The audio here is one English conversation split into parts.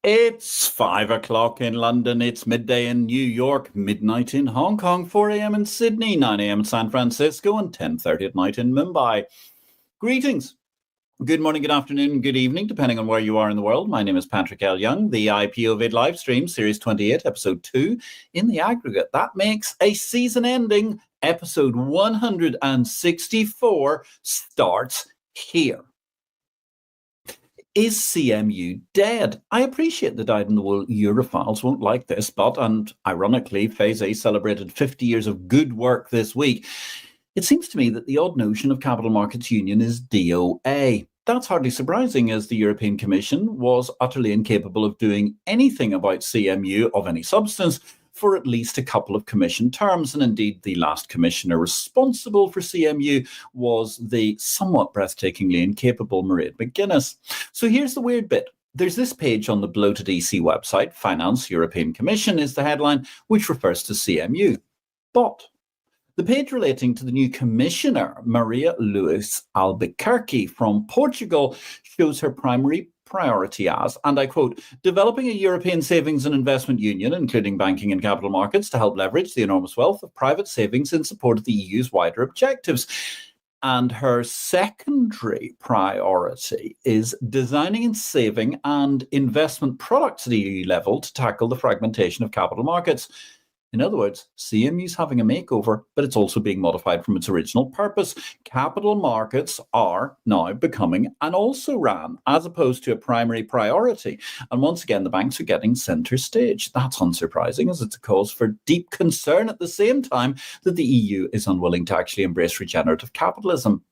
It's 5 o'clock in London, it's midday in New York, midnight in Hong Kong, 4 a.m. in Sydney, 9 a.m. in San Francisco, and 10:30 at night in Mumbai. Greetings. Good morning, good afternoon, good evening, depending on where you are in the world. My name is Patrick L. Young, the IPO-VID Livestream, Series 28, Episode 2. In the aggregate, that makes a season-ending Episode 164 starts here. Is CMU dead? I appreciate the dyed-in-the-wool Europhiles won't like this, but, and ironically, Phase A celebrated 50 years of good work this week. It seems to me that the odd notion of Capital Markets Union is DOA. That's hardly surprising, as the European Commission was utterly incapable of doing anything about CMU of any substance for at least a couple of commission terms. And indeed, the last commissioner responsible for CMU was the somewhat breathtakingly incapable Mairead McGuinness. So here's the weird bit. There's this page on the bloated EC website, Finance European Commission is the headline, which refers to CMU. But the page relating to the new commissioner, Maria Luís Albuquerque from Portugal, shows her primary priority as, and I quote, developing a European savings and investment union, including banking and capital markets, to help leverage the enormous wealth of private savings in support of the EU's wider objectives. And her secondary priority is designing and saving and investment products at EU level to tackle the fragmentation of capital markets. In other words, CMU's having a makeover, but it's also being modified from its original purpose. Capital markets are now becoming an also-ran, as opposed to a primary priority. And once again, the banks are getting centre stage. That's unsurprising, as it's a cause for deep concern at the same time that the EU is unwilling to actually embrace regenerative capitalism.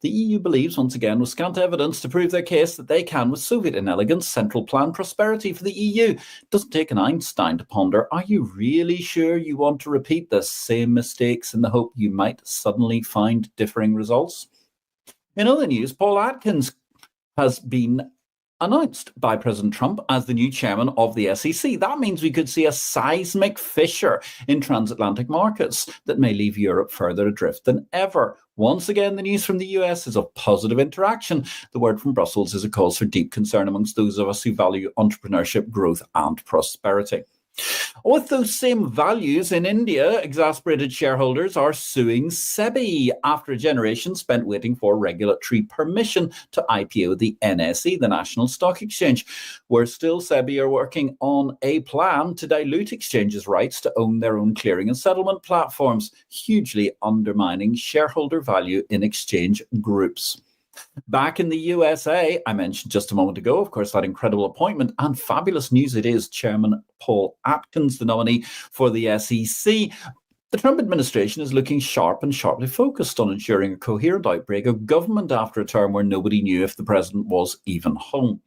The EU believes, once again, with scant evidence to prove their case, that they can, with Soviet inelegance, central plan prosperity for the EU. It doesn't take an Einstein to ponder, are you really sure you want to repeat the same mistakes in the hope you might suddenly find differing results? In other news, Paul Atkins has been announced by President Trump as the new chairman of the SEC. That means we could see a seismic fissure in transatlantic markets that may leave Europe further adrift than ever. Once again, the news from the US is of positive interaction. The word from Brussels is a cause for deep concern amongst those of us who value entrepreneurship, growth, and prosperity. With those same values, in India, exasperated shareholders are suing SEBI after a generation spent waiting for regulatory permission to IPO the NSE, the National Stock Exchange. Where still, SEBI are working on a plan to dilute exchanges' rights to own their own clearing and settlement platforms, hugely undermining shareholder value in exchange groups. Back in the USA, I mentioned just a moment ago, of course, that incredible appointment, and fabulous news it is, Chairman Paul Atkins, the nominee for the SEC. The Trump administration is looking sharp and sharply focused on ensuring a coherent outbreak of government after a term where nobody knew if the president was even home.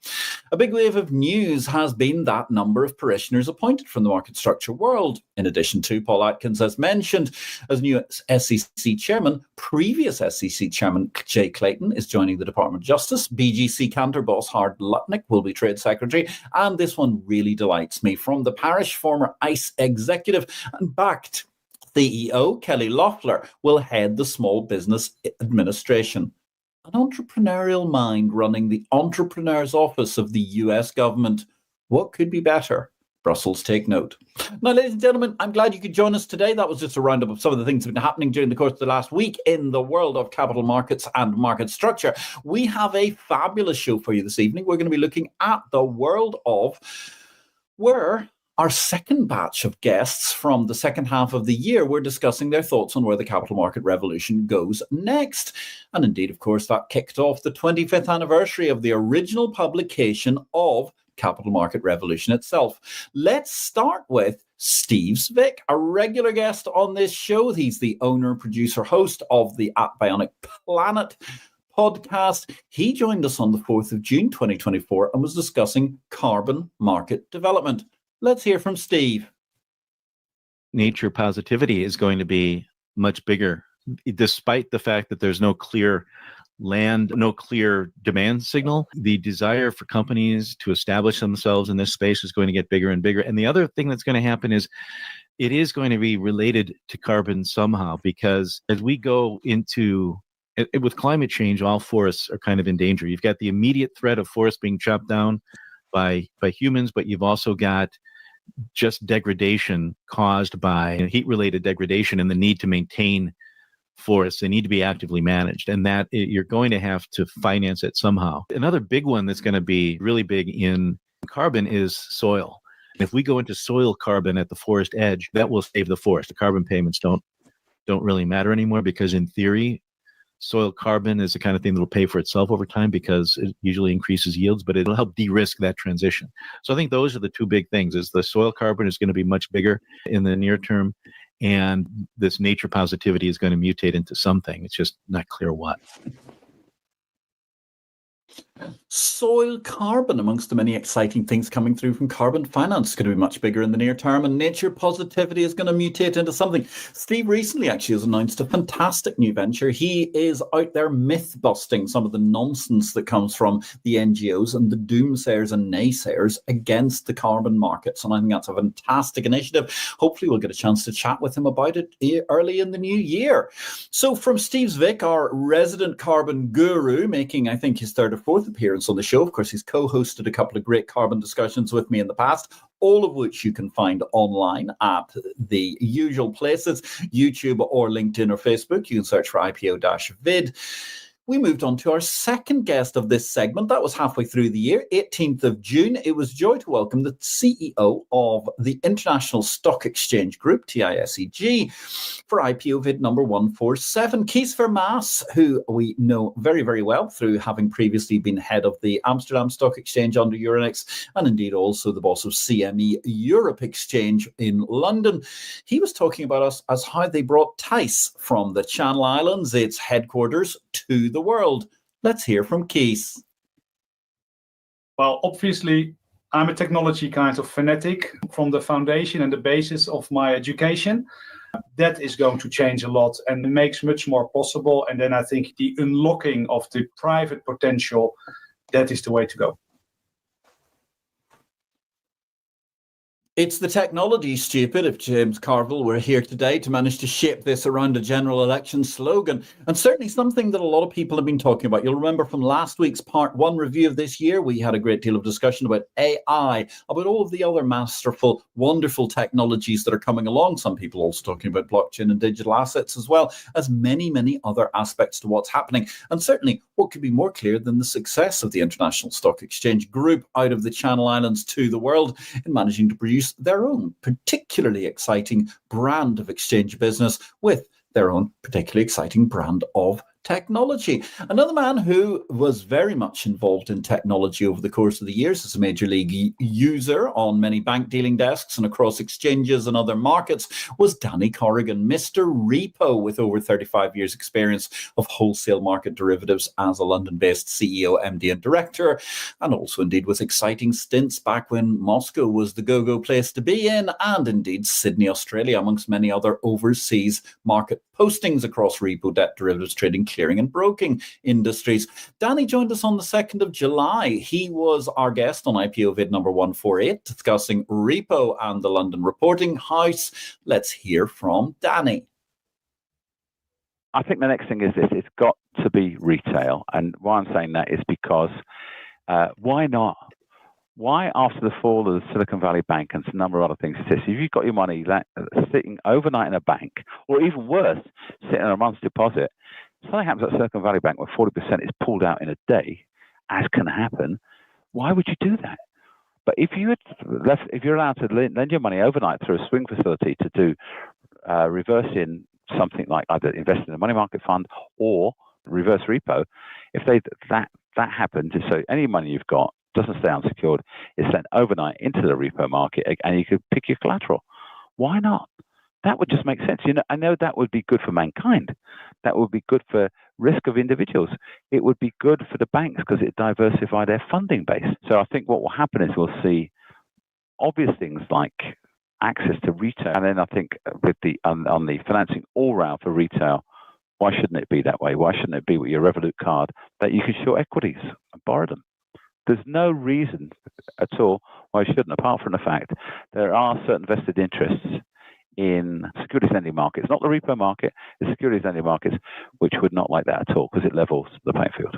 A big wave of news has been that number of parishioners appointed from the market structure world. In addition to Paul Atkins, as mentioned, as new SEC chairman, previous SEC chairman Jay Clayton is joining the Department of Justice. BGC Cantor boss Howard Lutnick will be trade secretary. And this one really delights me. From the parish, former ICE executive and backed CEO Kelly Loeffler will head the Small Business Administration. An entrepreneurial mind running the Entrepreneur's Office of the US government. What could be better? Brussels, take note. Now, ladies and gentlemen, I'm glad you could join us today. That was just a roundup of some of the things that have been happening during the course of the last week in the world of capital markets and market structure. We have a fabulous show for you this evening. We're going to be looking at the world of where our second batch of guests from the second half of the year were discussing their thoughts on where the capital market revolution goes next. And indeed, of course, that kicked off the 25th anniversary of the original publication of Capital Market Revolution itself. Let's start with Steve Zwick, a regular guest on this show. He's the owner, producer, host of the At Bionic Planet podcast. He joined us on the 4th of June 2024 and was discussing carbon market development. Let's hear from Steve. Nature positivity is going to be much bigger, despite the fact that there's no clear no clear demand signal. The desire for companies to establish themselves in this space is going to get bigger and bigger. And the other thing that's going to happen is it is going to be related to carbon somehow, because as we go into with climate change, all forests are kind of in danger. You've got the immediate threat of forests being chopped down by humans, but you've also got just degradation caused by heat-related degradation and the need to maintain forests. They need to be actively managed, and that you're going to have to finance it somehow. Another big one that's going to be really big in carbon is soil. And if we go into soil carbon at the forest edge, that will save the forest. The carbon payments don't really matter anymore, because in theory, soil carbon is the kind of thing that will pay for itself over time, because it usually increases yields, but it'll help de-risk that transition. So I think those are the two big things. Is the soil carbon is going to be much bigger in the near term, and this nature positivity is going to mutate into something. It's just not clear what. Soil carbon, amongst the many exciting things coming through from carbon finance, is going to be much bigger in the near term, and nature positivity is going to mutate into something. Steve recently actually has announced a fantastic new venture. He is out there myth busting some of the nonsense that comes from the NGOs and the doomsayers and naysayers against the carbon markets, and I think that's a fantastic initiative. Hopefully we'll get a chance to chat with him about it early in the new year. So from Steve Zwick, our resident carbon guru, making I think his third or fourth appearance on the show. Of course, he's co-hosted a couple of great carbon discussions with me in the past, all of which you can find online at the usual places, YouTube or LinkedIn or Facebook. You can search for IPO-VID. We moved on to our second guest of this segment. That was halfway through the year, 18th of June. It was joy to welcome the CEO of the International Stock Exchange Group, TISEG, for IPO-VID number 147. Kees Vermaas, who we know very, very well through having previously been head of the Amsterdam Stock Exchange under Euronext, and indeed also the boss of CME Europe Exchange in London. He was talking about us as how they brought TISE from the Channel Islands, its headquarters, to the world. Let's hear from Kees. Well, obviously, I'm a technology kind of fanatic from the foundation and the basis of my education. That is going to change a lot and makes much more possible. And then I think the unlocking of the private potential, that is the way to go. It's the technology, stupid, if James Carville were here today to manage to shape this around a general election slogan. And certainly something that a lot of people have been talking about. You'll remember from last week's part one review of this year, we had a great deal of discussion about AI, about all of the other masterful, wonderful technologies that are coming along. Some people also talking about blockchain and digital assets, as well as many, many other aspects to what's happening. And certainly what could be more clear than the success of the International Stock Exchange Group out of the Channel Islands to the world in managing to produce their own particularly exciting brand of exchange business with their own particularly exciting brand of technology. Another man who was very much involved in technology over the course of the years as a major league user on many bank dealing desks and across exchanges and other markets was Danny Corrigan, Mr. Repo, with over 35 years experience of wholesale market derivatives as a London-based CEO, MD and director, and also indeed with exciting stints back when Moscow was the go-go place to be in, and indeed Sydney, Australia, amongst many other overseas market postings across repo, debt, derivatives, trading, clearing and broking industries. Danny joined us on the 2nd of July. He was our guest on IPO-VID number 148, discussing repo and the London reporting house. Let's hear from Danny. I think the next thing is this. It's got to be retail. And why I'm saying that is because why not? Why, after the fall of the Silicon Valley Bank and a number of other things, if you've got your money sitting overnight in a bank, or even worse, sitting on a month's deposit, something happens at Silicon Valley Bank where 40% is pulled out in a day, as can happen, why would you do that? But if you're allowed to lend your money overnight through a swing facility to do reversing something like either invest in a money market fund or reverse repo, if that happens, so any money you've got doesn't stay unsecured, it's sent overnight into the repo market and you could pick your collateral. Why not? That would just make sense. I know that would be good for mankind. That would be good for risk of individuals. It would be good for the banks because it diversifies their funding base. So I think what will happen is we'll see obvious things like access to retail. And then I think with on the financing all round for retail, why shouldn't it be that way? Why shouldn't it be with your Revolut card that you can short equities and borrow them? There's no reason at all why I shouldn't, apart from the fact there are certain vested interests in securities lending markets, not the repo market, the securities lending markets, which would not like that at all because it levels the playing field.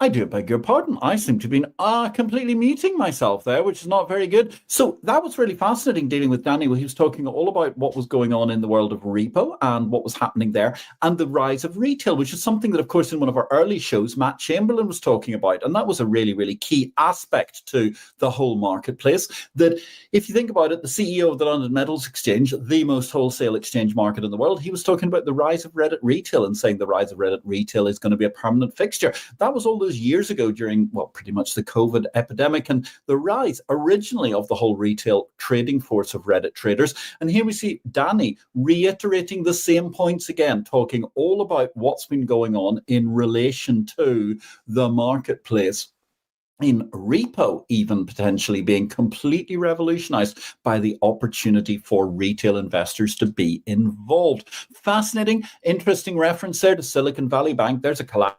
I do beg your pardon. I seem to have been completely muting myself there, which is not very good. So that was really fascinating dealing with Danny. He was talking all about what was going on in the world of repo and what was happening there and the rise of retail, which is something that, of course, in one of our early shows, Matt Chamberlain was talking about. And that was a really, really key aspect to the whole marketplace. That if you think about it, the CEO of the London Metals Exchange, the most wholesale exchange market in the world, he was talking about the rise of Reddit retail and saying the rise of Reddit retail is going to be a permanent fixture. That was all those years ago during, well, pretty much the COVID epidemic and the rise originally of the whole retail trading force of Reddit traders. And here we see Danny reiterating the same points again, talking all about what's been going on in relation to the marketplace. In repo, even potentially being completely revolutionized by the opportunity for retail investors to be involved. Fascinating, interesting reference there to Silicon Valley Bank. There's a collapse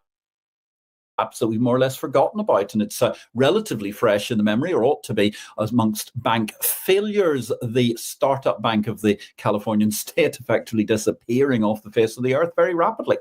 that we've more or less forgotten about, and it's relatively fresh in the memory, or ought to be, amongst bank failures. The startup bank of the Californian state effectively disappearing off the face of the earth very rapidly.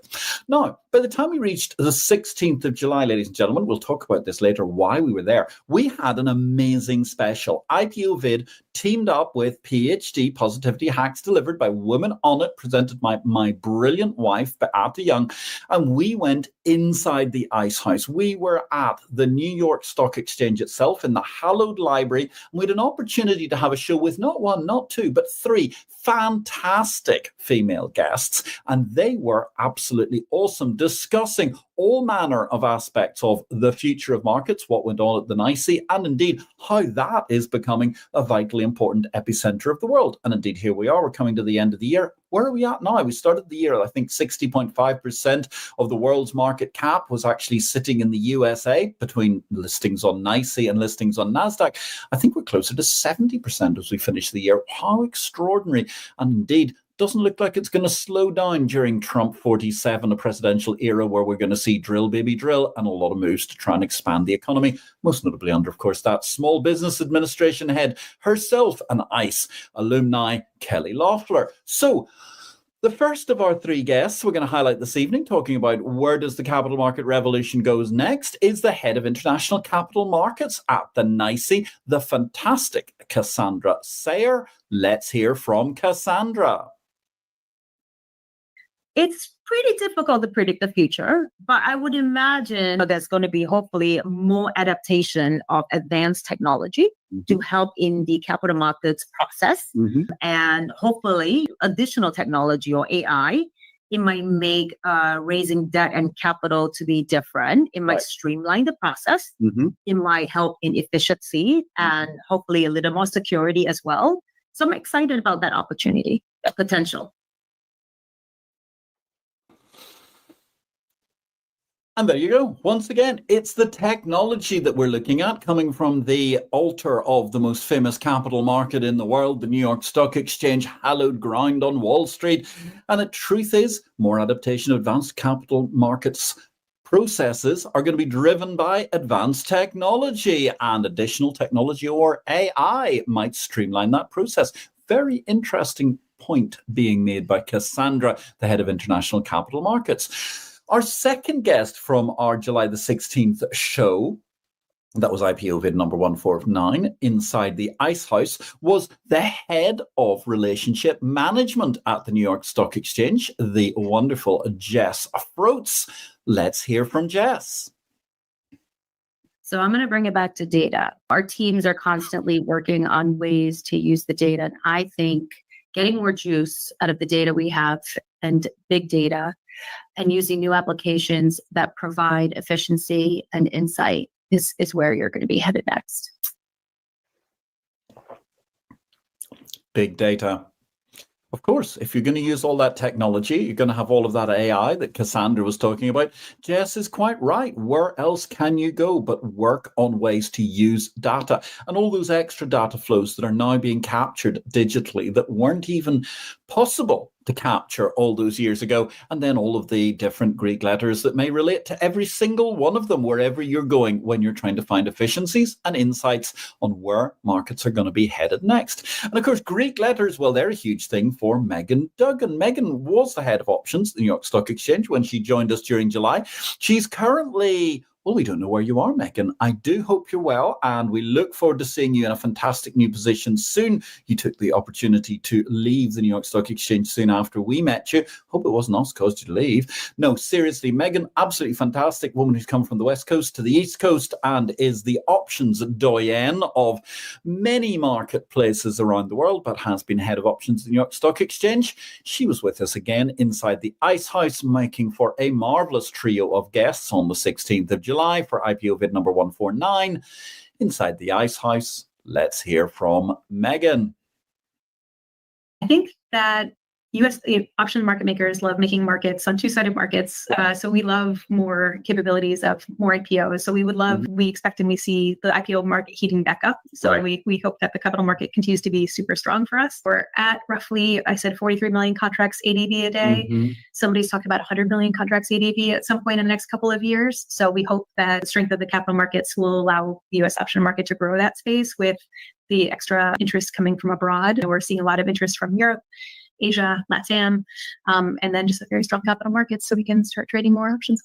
Now, by the time we reached the 16th of July, ladies and gentlemen, we'll talk about this later, why we were there. We had an amazing special. IPO-VID teamed up with PhD Positivity Hacks delivered by Women on It, presented by my brilliant wife, Beata Young, and we went inside the ice house. We were at the New York Stock Exchange itself in the hallowed library, and we had an opportunity to have a show with not one, not two, but three fantastic female guests, and they were absolutely awesome, discussing all manner of aspects of the future of markets, what went on at the NYSE, and indeed how that is becoming a vitally important epicenter of the world. And indeed, here we are, we're coming to the end of the year. Where are we at now? We started the year, I think 60.5% of the world's market cap was actually sitting in the USA between listings on NYSE and listings on NASDAQ. I think we're closer to 70% as we finish the year. How extraordinary. And indeed, doesn't look like it's going to slow down during Trump 47, a presidential era where we're going to see drill, baby, drill, and a lot of moves to try and expand the economy, most notably under, of course, that Small Business Administration head herself, an ICE alumni, Kelly Loeffler. So the first of our three guests we're going to highlight this evening, talking about where does the capital market revolution goes next, is the head of international capital markets at the NYSE, the fantastic Cassandra Sayer. Let's hear from Cassandra. It's pretty difficult to predict the future, but I would imagine there's going to be hopefully more adaptation of advanced technology to help in the capital markets process. And hopefully additional technology or AI, it might make raising debt and capital to be different. It might streamline the process. It might help in efficiency and hopefully a little more security as well. So I'm excited about that opportunity, that potential. And there you go. Once again, it's the technology that we're looking at coming from the altar of the most famous capital market in the world, the New York Stock Exchange, hallowed ground on Wall Street. And the truth is, more adaptation of advanced capital markets processes are going to be driven by advanced technology, and additional technology or AI might streamline that process. Very interesting point being made by Cassandra, the head of international capital markets. Our second guest from our July the 16th show, that was IPO-VID number 149, inside the Ice House, was the head of relationship management at the New York Stock Exchange, the wonderful Jess Froats. Let's hear from Jess. So I'm going to bring it back to data. Our teams are constantly working on ways to use the data. And I think getting more juice out of the data we have and big data and using new applications that provide efficiency and insight is where you're going to be headed next. Big data. Of course, if you're going to use all that technology, you're going to have all of that AI that Cassandra was talking about. Jess is quite right. Where else can you go but work on ways to use data and all those extra data flows that are now being captured digitally that weren't even possible to capture all those years ago, and then all of the different Greek letters that may relate to every single one of them wherever you're going when you're trying to find efficiencies and insights on where markets are going to be headed next. And of course, Greek letters, well, they're a huge thing for Megan Duggan. Megan was the head of options at the New York Stock Exchange when she joined us during July. She's currently Well, we don't know where you are, Megan. I do hope you're well, and we look forward to seeing you in a fantastic new position soon. You took the opportunity to leave the New York Stock Exchange soon after we met you. Hope it wasn't us caused you to leave. No, seriously, Megan, absolutely fantastic woman who's come from the West Coast to the East Coast and is the options doyen of many marketplaces around the world, but has been head of options at the New York Stock Exchange. She was with us again inside the Ice House, making for a marvelous trio of guests on the 16th of July for IPO-VID number 149. Inside the Ice House, let's hear from Megan. I think that U.S. option market makers love making markets on two-sided markets. So we love more capabilities of more IPOs. So we expect and we see the IPO market heating back up. So we hope that the capital market continues to be super strong for us. We're at roughly, I said 43 million contracts ADV a day. Somebody's talking about 100 million contracts ADV at some point in the next couple of years. So we hope that the strength of the capital markets will allow the U.S. option market to grow that space with the extra interest coming from abroad. We're seeing a lot of interest from Europe, Asia, LATAM, and then just a very strong capital markets so we can start trading more options.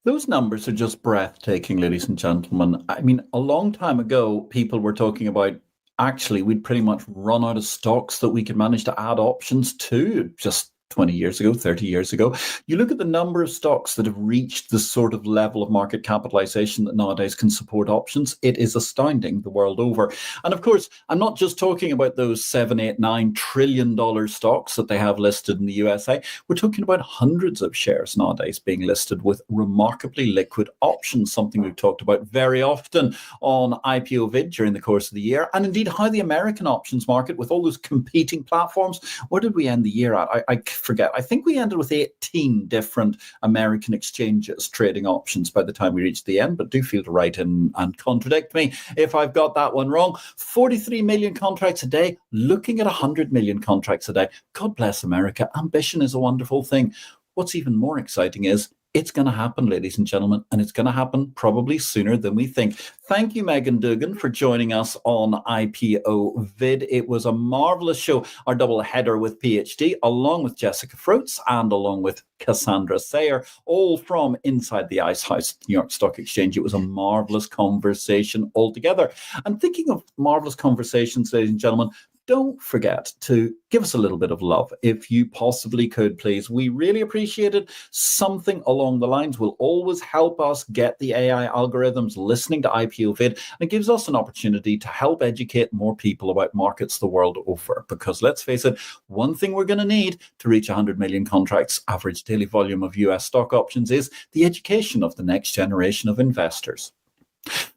Those numbers are just breathtaking, ladies and gentlemen. I mean, a long time ago, people were talking about actually we'd pretty much run out of stocks that we could manage to add options to just 20 years ago, 30 years ago. You look at the number of stocks that have reached the sort of level of market capitalization that nowadays can support options. It is astounding the world over. And of course, I'm not just talking about those $7, $8, $9 trillion stocks that they have listed in the USA. We're talking about hundreds of shares nowadays being listed with remarkably liquid options, something we've talked about very often on IPO-VID during the course of the year. And indeed, how the American options market, with all those competing platforms, where did we end the year at? I forget. I think we ended with 18 different American exchanges trading options by the time we reached the end, but do feel to write in and contradict me if I've got that one wrong. 43 million contracts a day, looking at 100 million contracts a day. God bless America. Ambition is a wonderful thing. What's even more exciting is it's going to happen, ladies and gentlemen, and it's going to happen probably sooner than we think. Thank you, Megan Dugan, for joining us on IPO-VID. It was a marvelous show, our double header with PhD, along with Jessica Fruits and along with Cassandra Sayer, all from inside the Ice House, New York Stock Exchange. It was a marvelous conversation altogether. And thinking of marvelous conversations, ladies and gentlemen, don't forget to give us a little bit of love if you possibly could, please. We really appreciate it. Something along the lines will always help us get the AI algorithms listening to IPO-VID, and it gives us an opportunity to help educate more people about markets the world over. Because let's face it, one thing we're going to need to reach 100 million contracts average daily volume of US stock options is the education of the next generation of investors.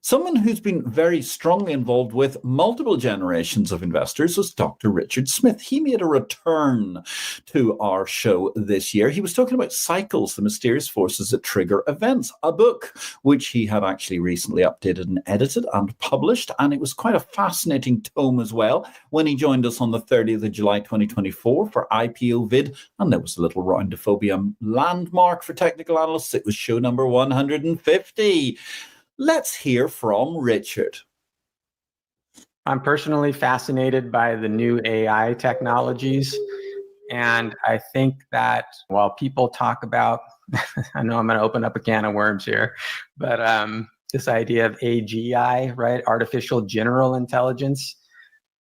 Someone who's been very strongly involved with multiple generations of investors was Dr. Richard Smith. He made a return to our show this year. He was talking about Cycles, the Mysterious Forces that Trigger Events, a book which he had actually recently updated and edited and published. And it was quite a fascinating tome as well when he joined us on the 30th of July 2024 for IPO-VID. And there was a little roundophobia landmark for technical analysts. It was show number 150. Let's hear from Richard. I'm personally fascinated by the new AI technologies. And I think that while people talk about, I know I'm going to open up a can of worms here, but this idea of AGI, right? Artificial general intelligence.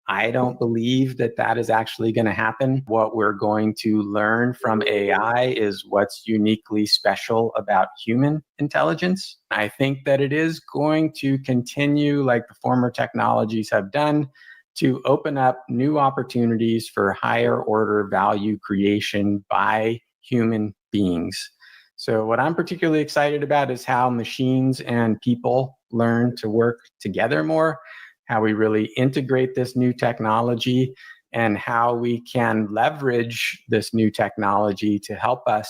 I don't believe that that is actually going to happen. What we're going to learn from AI is what's uniquely special about human intelligence. I think that it is going to continue, like the former technologies have done, to open up new opportunities for higher order value creation by human beings. So what I'm particularly excited about is how machines and people learn to work together more, how we really integrate this new technology, and how we can leverage this new technology to help us.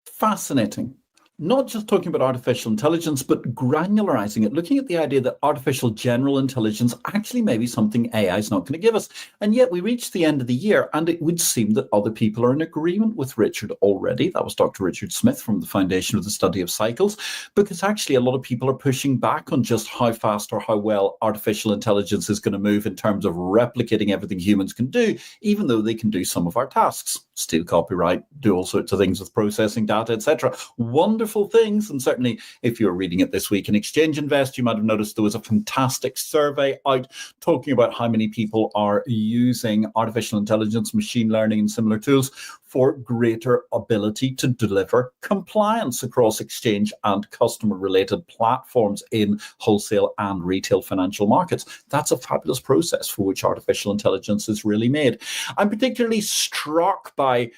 Fascinating. not just talking about artificial intelligence, but granularizing it, looking at the idea that artificial general intelligence actually may be something AI is not going to give us. And yet we reached the end of the year, and it would seem that other people are in agreement with Richard already. That was Dr. Richard Smith from the Foundation of the Study of Cycles, because actually a lot of people are pushing back on just how fast or how well artificial intelligence is going to move in terms of replicating everything humans can do, even though they can do some of our tasks. Steal copyright, do all sorts of things with processing data, etc. Wonderful things. And certainly if you were reading it this week in Exchange Invest, you might have noticed there was a fantastic survey out talking about how many people are using artificial intelligence, machine learning and similar tools for greater ability to deliver compliance across exchange and customer related platforms in wholesale and retail financial markets. That's a fabulous process for which artificial intelligence is really made. I'm particularly struck by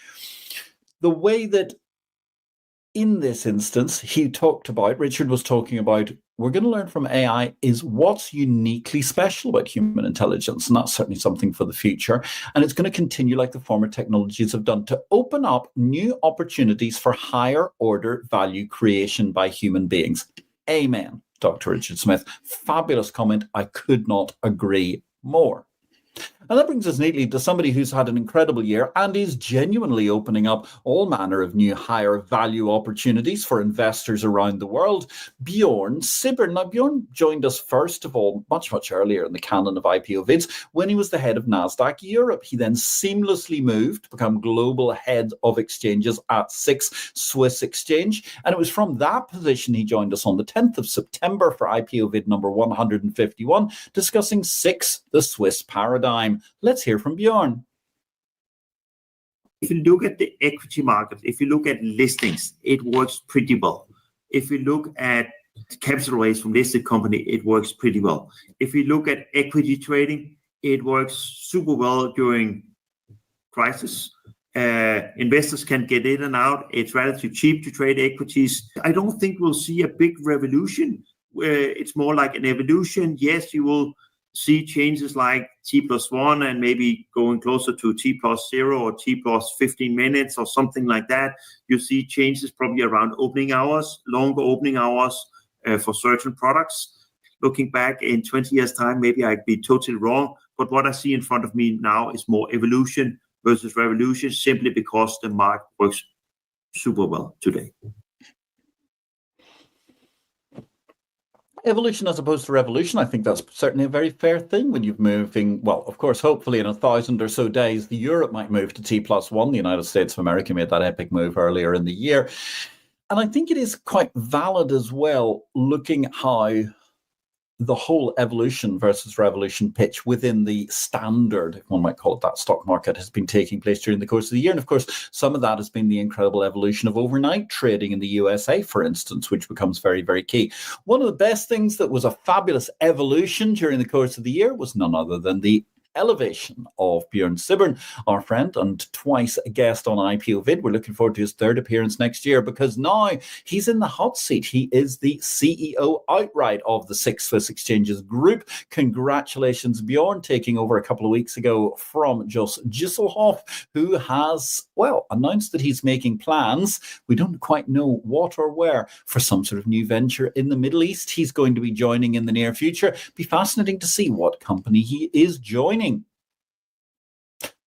the way that in this instance, Richard was talking about, we're going to learn from AI is what's uniquely special about human intelligence. And that's certainly something for the future. And it's going to continue like the former technologies have done to open up new opportunities for higher order value creation by human beings. Amen, Dr. Richard Smith. Fabulous comment. I could not agree more. And that brings us neatly to somebody who's had an incredible year and is genuinely opening up all manner of new higher value opportunities for investors around the world, Bjorn Sibber. Now, Bjorn joined us first of all much earlier in the canon of IPO-VIDs when he was the head of NASDAQ Europe. He then seamlessly moved to become global head of exchanges at SIX Swiss Exchange. And it was from that position he joined us on the 10th of September for IPO-VID number 151, discussing SIX, the Swiss paradigm. Let's hear from Bjorn. If you look at the equity market, if you look at listings, it works pretty well. If you look at capital raise from listed company, it works pretty well. If you look at equity trading, it works super well during crisis. Investors can get in and out. It's relatively cheap to trade equities. I don't think we'll see a big revolution. It's more like an evolution. Yes, you will see changes like T+1 and maybe going closer to T+0 or T+15 minutes or something like that. You see changes probably around opening hours, longer opening hours for certain products. Looking back in 20 years' time, maybe I'd be totally wrong. But what I see in front of me now is more evolution versus revolution, simply because the market works super well today. Evolution as opposed to revolution, I think that's certainly a very fair thing when you're moving, well, of course, hopefully in 1,000 or so days, Europe might move to T+1. The United States of America made that epic move earlier in the year. And I think it is quite valid as well, looking how the whole evolution versus revolution pitch within the standard, if one might call it that, stock market has been taking place during the course of the year. And of course, some of that has been the incredible evolution of overnight trading in the USA, for instance, which becomes very, very key. One of the best things that was a fabulous evolution during the course of the year was none other than the elevation of Bjorn Sibber, our friend and twice a guest on IPO-VID. We're looking forward to his third appearance next year because now he's in the hot seat. He is the CEO outright of the SIX Swiss Exchanges Group. Congratulations, Bjorn, taking over a couple of weeks ago from Jos Gisselhoff, who has, well, announced that he's making plans. We don't quite know what or where for some sort of new venture in the Middle East. He's going to be joining in the near future. Be fascinating to see what company he is joining.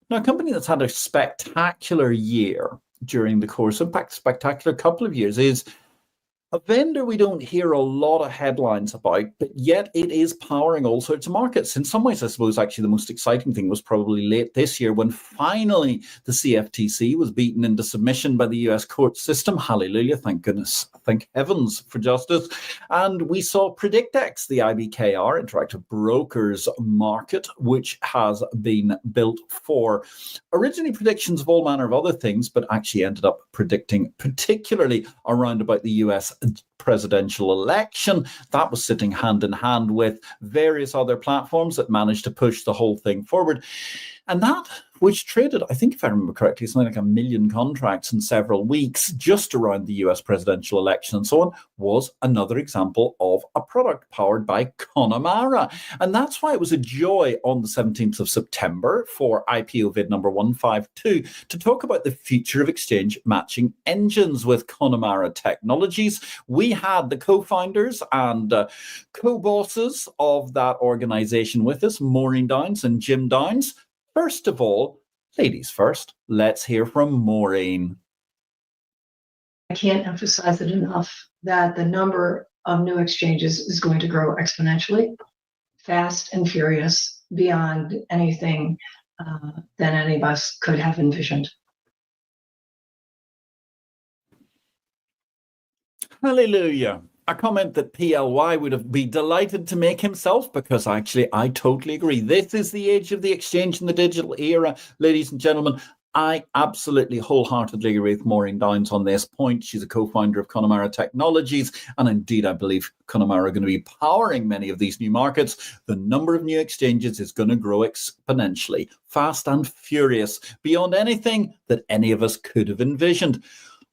Now, a company that's had a spectacular year during the course, in fact, spectacular couple of years, is a vendor we don't hear a lot of headlines about, but yet it is powering all sorts of markets. In some ways, I suppose, actually, the most exciting thing was probably late this year when finally the CFTC was beaten into submission by the US court system. Hallelujah, thank goodness, thank heavens for justice. And we saw PredictX, the IBKR, interactive brokers market, which has been built for originally predictions of all manner of other things, but actually ended up predicting particularly around about the US presidential election. That was sitting hand in hand with various other platforms that managed to push the whole thing forward. And that, which traded, I think if I remember correctly, something like 1 million contracts in several weeks just around the US presidential election and so on, was another example of a product powered by Connemara. And that's why it was a joy on the 17th of September for IPO-VID number 152 to talk about the future of exchange matching engines with Connemara Technologies. We had the co-founders and co-bosses of that organization with us, Maureen Downs and Jim Downs. First of all, ladies first, let's hear from Maureen. I can't emphasize it enough that the number of new exchanges is going to grow exponentially, fast and furious, beyond anything that any of us could have envisioned. Hallelujah. A comment that PLY would be delighted to make himself, because actually I totally agree. This is the age of the exchange in the digital era, ladies and gentlemen. I absolutely wholeheartedly agree with Maureen Downs on this point. She's a co-founder of Connemara Technologies, and indeed I believe Connemara are going to be powering many of these new markets. The number of new exchanges is going to grow exponentially, fast and furious, beyond anything that any of us could have envisioned.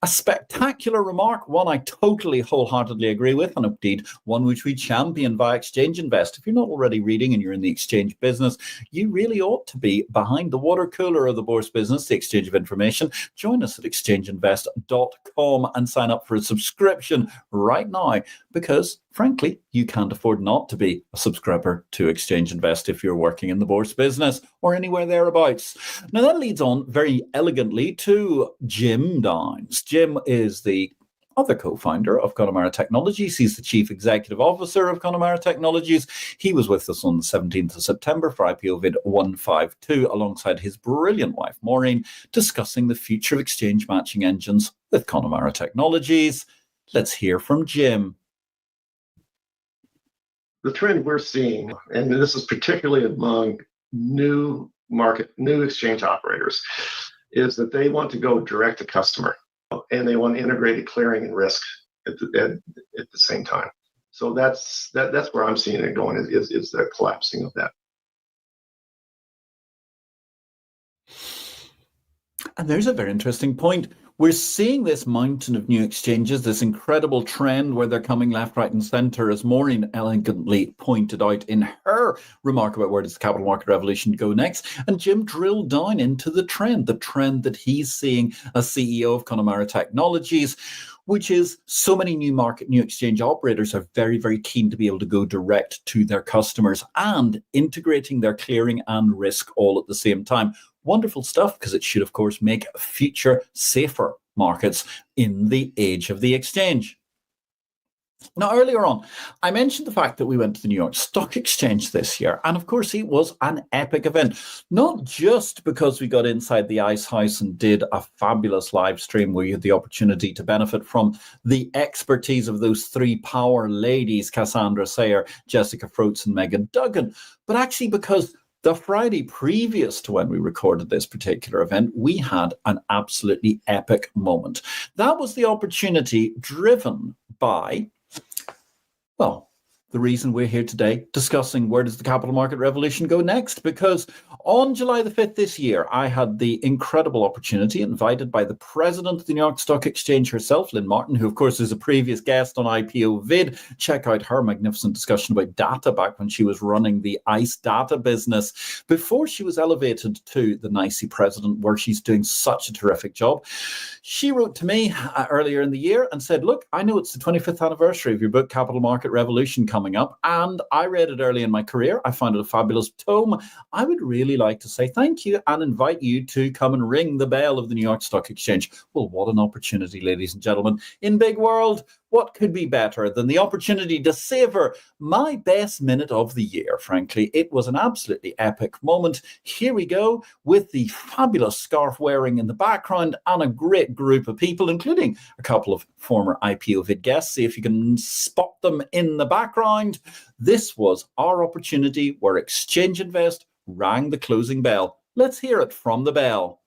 A spectacular remark, one I totally wholeheartedly agree with, and indeed one which we champion via Exchange Invest. If you're not already reading and you're in the exchange business, you really ought to be behind the water cooler of the Bourse business, the exchange of information. Join us at exchangeinvest.com and sign up for a subscription right now, because frankly, you can't afford not to be a subscriber to Exchange Invest if you're working in the Bourse business or anywhere thereabouts. Now that leads on very elegantly to Jim Downs. Jim is the other co-founder of Connemara Technologies. He's the chief executive officer of Connemara Technologies. He was with us on the 17th of September for IPO-VID 152 alongside his brilliant wife, Maureen, discussing the future of exchange matching engines with Connemara Technologies. Let's hear from Jim. The trend we're seeing, and this is particularly among new exchange operators, is that they want to go direct to customer, and they want integrated clearing and risk at the same time. So that's where I'm seeing it going, is the collapsing of that. And there's a very interesting point. We're seeing this mountain of new exchanges, this incredible trend where they're coming left, right, and centre, as Maureen elegantly pointed out in her remark about where does the capital market revolution go next. And Jim drilled down into the trend that he's seeing as CEO of Connemara Technologies, which is so many new exchange operators are very, very keen to be able to go direct to their customers and integrating their clearing and risk all at the same time. Wonderful stuff, because it should, of course, make future safer markets in the age of the exchange. Now, earlier on, I mentioned the fact that we went to the New York Stock Exchange this year. And of course, it was an epic event, not just because we got inside the ice house and did a fabulous live stream where you had the opportunity to benefit from the expertise of those three power ladies, Cassandra Sayer, Jessica Froats, and Megan Duggan, but actually because the Friday previous to when we recorded this particular event, we had an absolutely epic moment. That was the opportunity driven by, well, the reason we're here today discussing where does the capital market revolution go next, because on July the 5th this year, I had the incredible opportunity, invited by the president of the New York Stock Exchange herself, Lynn Martin, who of course is a previous guest on IPO-VID. Check out her magnificent discussion about data back when she was running the ICE data business before she was elevated to the NYSE president, where she's doing such a terrific job. She wrote to me earlier in the year and said, look, I know it's the 25th anniversary of your book, Capital Market Revolution, coming up, and I read it early in my career. I found it a fabulous tome. I would really like to say thank you and invite you to come and ring the bell of the New York Stock Exchange. Well, what an opportunity, ladies and gentlemen. In big world, what could be better than the opportunity to savor my best minute of the year, frankly? It was an absolutely epic moment. Here we go with the fabulous scarf wearing in the background and a great group of people, including a couple of former IPO-VID guests. See if you can spot them in the background. This was our opportunity where Exchange Invest rang the closing bell. Let's hear it from the bell.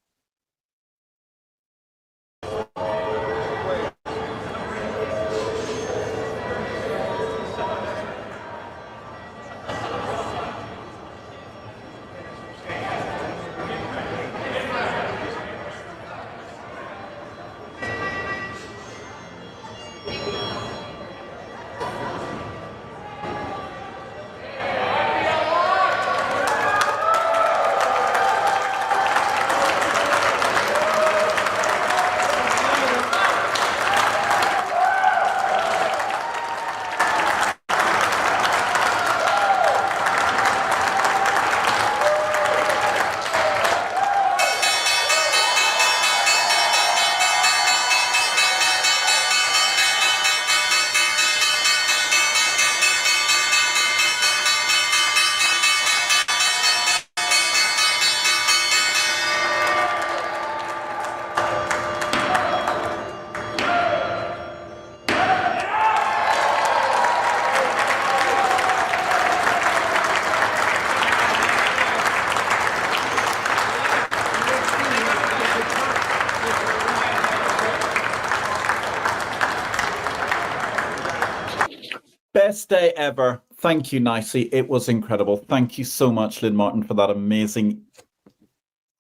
Best day ever. Thank you, Nicey. It was incredible. Thank you so much, Lynn Martin, for that amazing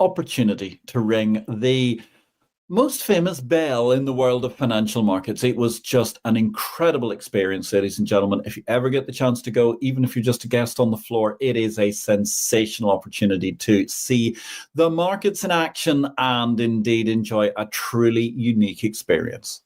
opportunity to ring the most famous bell in the world of financial markets. It was just an incredible experience, ladies and gentlemen. If you ever get the chance to go, even if you're just a guest on the floor, it is a sensational opportunity to see the markets in action and indeed enjoy a truly unique experience.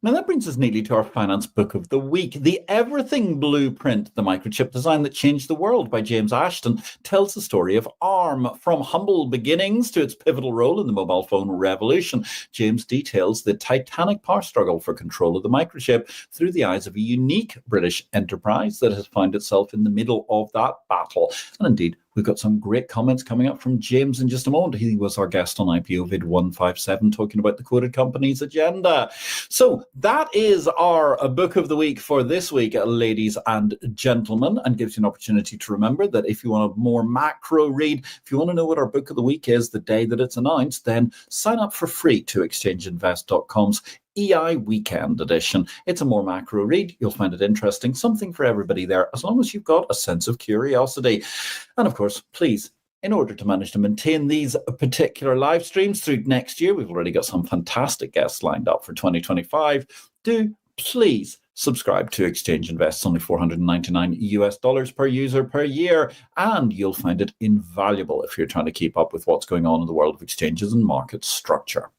Now that brings us neatly to our finance book of the week. The Everything Blueprint, the microchip design that changed the world by James Ashton, tells the story of ARM. From humble beginnings to its pivotal role in the mobile phone revolution, James details the titanic power struggle for control of the microchip through the eyes of a unique British enterprise that has found itself in the middle of that battle. And indeed, we've got some great comments coming up from James in just a moment. He was our guest on IPO-VID 157 talking about the quoted company's agenda. So that is our book of the week for this week, ladies and gentlemen, and gives you an opportunity to remember that if you want a more macro read, if you want to know what our book of the week is the day that it's announced, then sign up for free to exchangeinvest.com's EI Weekend Edition. It's a more macro read. You'll find it interesting, something for everybody there, as long as you've got a sense of curiosity. And of course, please, in order to manage to maintain these particular live streams through next year, we've already got some fantastic guests lined up for 2025. Do please subscribe to Exchange Invest. It's only $499 per user per year, and you'll find it invaluable if you're trying to keep up with what's going on in the world of exchanges and market structure.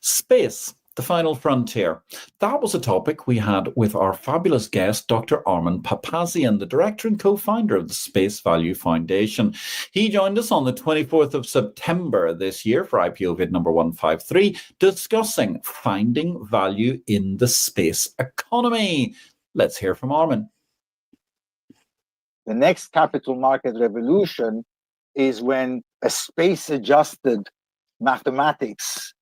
Space, the final frontier. That was a topic we had with our fabulous guest, Dr. Armen Papazian, the director and co-founder of the Space Value Foundation. He joined us on the 24th of September this year for IPO-VID number 153, discussing finding value in the space economy. Let's hear from Armen. The next capital market revolution is when a space-adjusted mathematics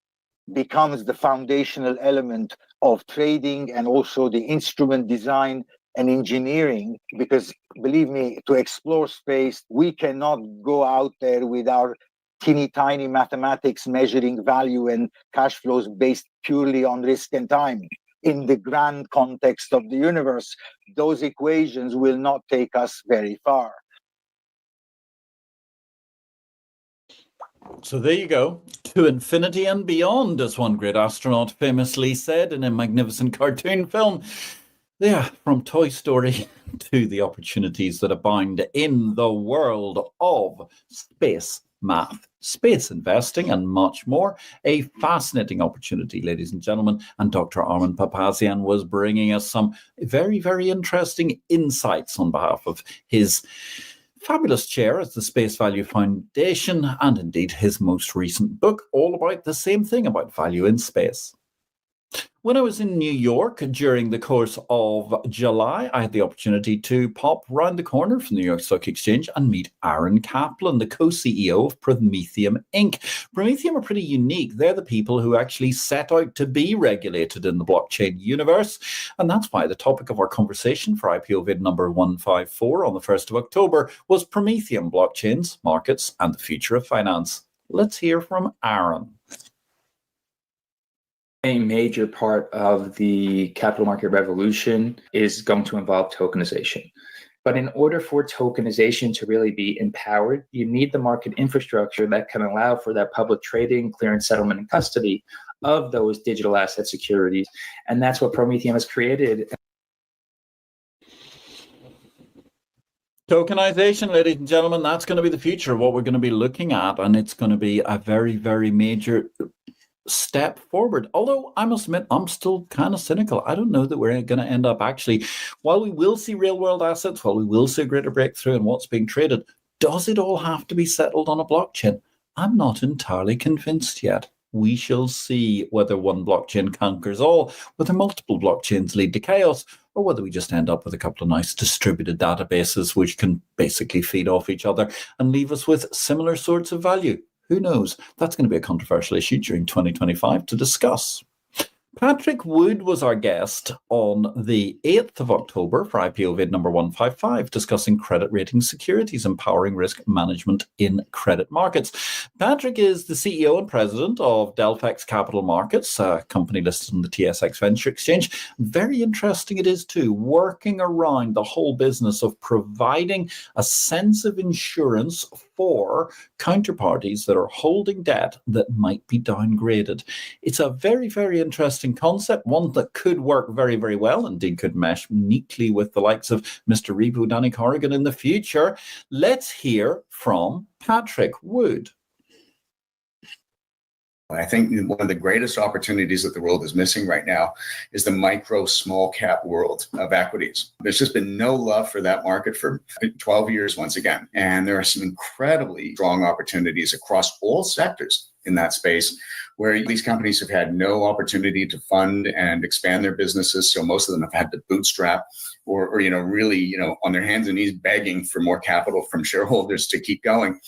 becomes the foundational element of trading and also the instrument design and engineering, because believe me, to explore space, we cannot go out there with our teeny tiny mathematics measuring value and cash flows based purely on risk and time. In the grand context of the universe, those equations will not take us very far. So there you go. To infinity and beyond, as one great astronaut famously said in a magnificent cartoon film. Yeah, from Toy Story to the opportunities that abound in the world of space math, space investing, and much more. A fascinating opportunity, ladies and gentlemen. And Dr. Armen Papazian was bringing us some very, very interesting insights on behalf of his fabulous chair at the Space Value Foundation, and indeed his most recent book, all about the same thing, about value in space. When I was in New York during the course of July, I had the opportunity to pop round the corner from the New York Stock Exchange and meet Aaron Kaplan, the co-CEO of Prometheum Inc. Prometheum are pretty unique. They're the people who actually set out to be regulated in the blockchain universe. And that's why the topic of our conversation for IPO-VID number 154 on the 1st of October was Prometheum, blockchains, markets, and the future of finance. Let's hear from Aaron. A major part of the capital market revolution is going to involve tokenization. But in order for tokenization to really be empowered, you need the market infrastructure that can allow for that public trading, clearance, settlement, and custody of those digital asset securities. And that's what Prometheum has created. Tokenization, ladies and gentlemen, that's going to be the future of what we're going to be looking at. And it's going to be a very, very major step forward. Although I must admit, I'm still kind of cynical. I don't know that we're going to end up actually, while we will see real world assets, while we will see a greater breakthrough in what's being traded, does it all have to be settled on a blockchain? I'm not entirely convinced yet. We shall see whether one blockchain conquers all, whether multiple blockchains lead to chaos, or whether we just end up with a couple of nice distributed databases which can basically feed off each other and leave us with similar sorts of value. Who knows? That's going to be a controversial issue during 2025 to discuss. Patrick Wood was our guest on the 8th of October for IPO-VID number 155, discussing credit rating securities, empowering risk management in credit markets. Patrick is the CEO and president of Delphex Capital Markets, a company listed on the TSX Venture Exchange. Very interesting it is too, working around the whole business of providing a sense of insurance for counterparties that are holding debt that might be downgraded. It's a very, very interesting concept, one that could work very, very well, indeed could mesh neatly with the likes of Mr. Repo Danny Corrigan in the future. Let's hear from Patrick Wood. I think one of the greatest opportunities that the world is missing right now is the micro small cap world of equities. There's just been no love for that market for 12 years once again. And there are some incredibly strong opportunities across all sectors in that space where these companies have had no opportunity to fund and expand their businesses. So most of them have had to bootstrap or really, on their hands and knees begging for more capital from shareholders to keep going.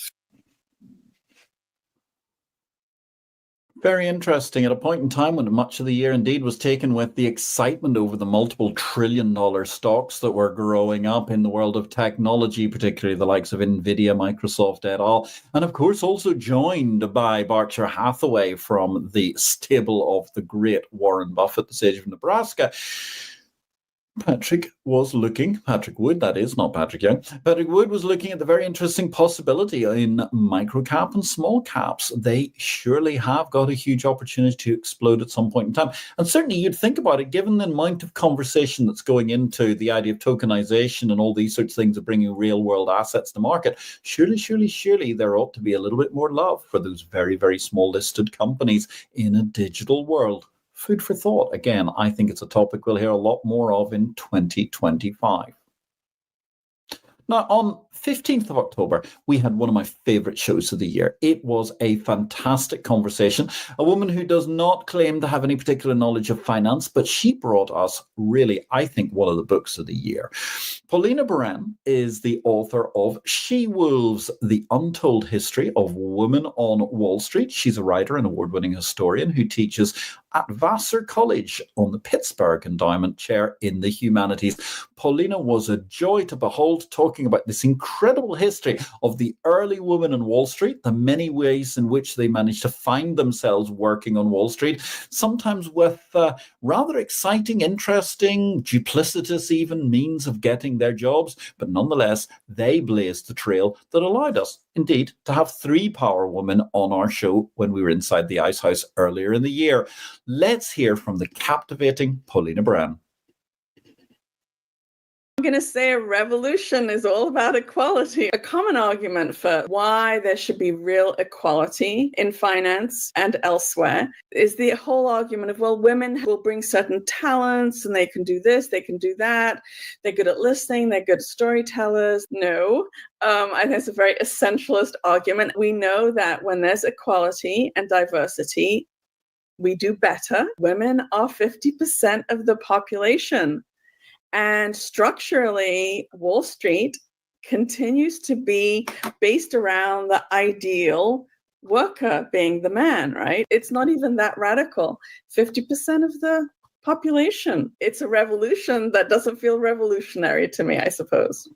Very interesting. At a point in time when much of the year indeed was taken with the excitement over the multiple trillion-dollar stocks that were growing up in the world of technology, particularly the likes of Nvidia, Microsoft et al., and of course also joined by Berkshire Hathaway from the stable of the great Warren Buffett, the sage of Nebraska. Patrick Wood, that is, not Patrick Young. Patrick Wood was looking at the very interesting possibility in microcap and small caps. They surely have got a huge opportunity to explode at some point in time. And certainly you'd think about it, given the amount of conversation that's going into the idea of tokenization and all these sorts of things of bringing real world assets to market, surely there ought to be a little bit more love for those very, very small listed companies in a digital world. Food for thought. Again, I think it's a topic we'll hear a lot more of in 2025. Now, on 15th of October, we had one of my favorite shows of the year. It was a fantastic conversation. A woman who does not claim to have any particular knowledge of finance, but she brought us really, I think, one of the books of the year. Paulina Buran is the author of She-Wolves, The Untold History of Women on Wall Street. She's a writer and award-winning historian who teaches at Vassar College on the Pittsburgh Endowment Chair in the Humanities. Paulina was a joy to behold, talking about this incredible history of the early women on Wall Street, the many ways in which they managed to find themselves working on Wall Street, sometimes with rather exciting, interesting, duplicitous even means of getting their jobs, but nonetheless, they blazed the trail that allowed us, indeed, to have 3 power women on our show when we were inside the Ice House earlier in the year. Let's hear from the captivating Paulina Buran. I'm going to say a revolution is all about equality. A common argument for why there should be real equality in finance and elsewhere is the whole argument of, well, women will bring certain talents and they can do this, they can do that. They're good at listening, they're good storytellers. No, I think it's a very essentialist argument. We know that when there's equality and diversity, we do better. Women are 50% of the population. And structurally, Wall Street continues to be based around the ideal worker being the man, right? It's not even that radical. 50% of the population. It's a revolution that doesn't feel revolutionary to me, I suppose.